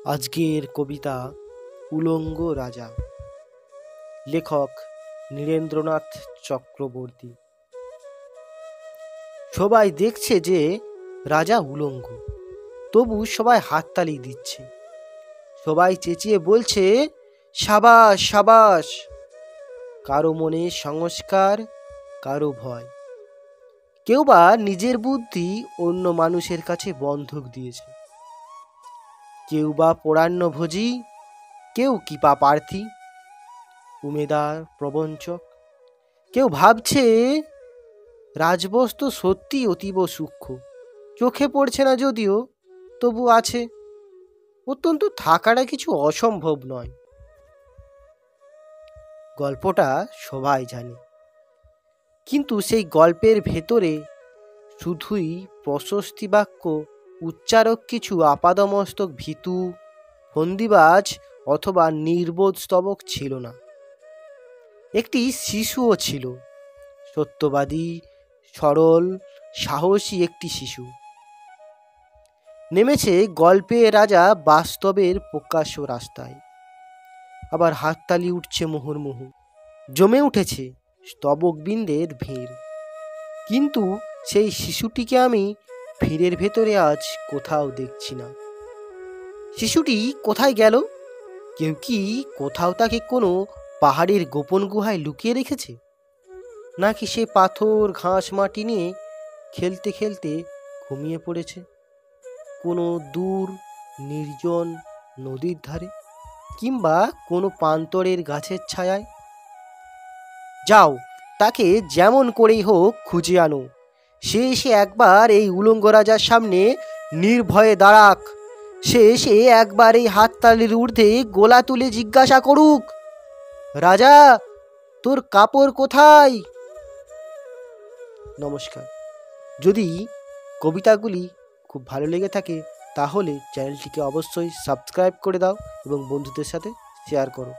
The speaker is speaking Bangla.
আজকের কবিতা উলঙ্গ রাজা। লেখক নীরেন্দ্রনাথ চক্রবর্তী। সবাই দেখছে যে রাজা উলঙ্গ, তবু সবাই হাততালি দিচ্ছে। সবাই চেঁচিয়ে বলছে সাবাস সাবাস। কারো মনে সংস্কার, কারো ভয়। কেউ বা নিজের বুদ্ধি অন্য মানুষের কাছে বন্ধক দিয়েছে। কেউ বা পরাহ্নভোজী, কেউ কৃপা প্রার্থী, উমেদার প্রবঞ্চক। কেউ ভাবছে রাজবস্তু সত্যি অতীব সূক্ষ্ম, চোখে পড়ছে না যদিও, তবু আছে। অত্যন্ত থাকাটা কিছু অসম্ভব নয়। গল্পটা সবাই জানে, কিন্তু সেই গল্পের ভেতরে শুধুই প্রশস্তি বাক্য উচ্চারক কিছু আপাদমস্তক ভীতু, ফন্দিবাজ অথবা নির্বোধ স্তবক ছিল না। একটি শিশুও ছিল, সত্যবাদী, সরল, সাহসী একটি শিশু। নেমেছে গল্পে রাজা বাস্তবের প্রকাশ্য রাস্তায়। আবার হাততালি উঠছে মুহুর্মুহু, জমে উঠেছে স্তবকবৃন্দের ভিড়। কিন্তু সেই শিশুটিকে আমি ভিড়ের ভেতরে আজ কোথাও দেখছি না। শিশুটি কোথায় গেল? কেউ কি কোথাও তাকে কোনো পাহাড়ের গোপন গুহায় লুকিয়ে রেখেছে? নাকি সে পাথর ঘাস মাটি নিয়ে খেলতে খেলতে ঘুমিয়ে পড়েছে কোনো দূর নির্জন নদীর ধারে, কিংবা কোনো প্রান্তরের গাছের ছায়ায়? যাও, তাকে যেমন করেই হোক খুঁজে আনো। সে এসে একবার এই উলঙ্গ রাজার সামনে নির্ভয়ে দাঁড়াক। সে এসে একবার এই হাততালির ঊর্ধ্বে গোলা তুলে জিজ্ঞাসা করুক, রাজা, তোর কাপড় কোথায়? নমস্কার। যদি কবিতাগুলি খুব ভালো লেগে থাকে তাহলে চ্যানেলটিকে অবশ্যই সাবস্ক্রাইব করে দাও এবং বন্ধুদের সাথে শেয়ার করো।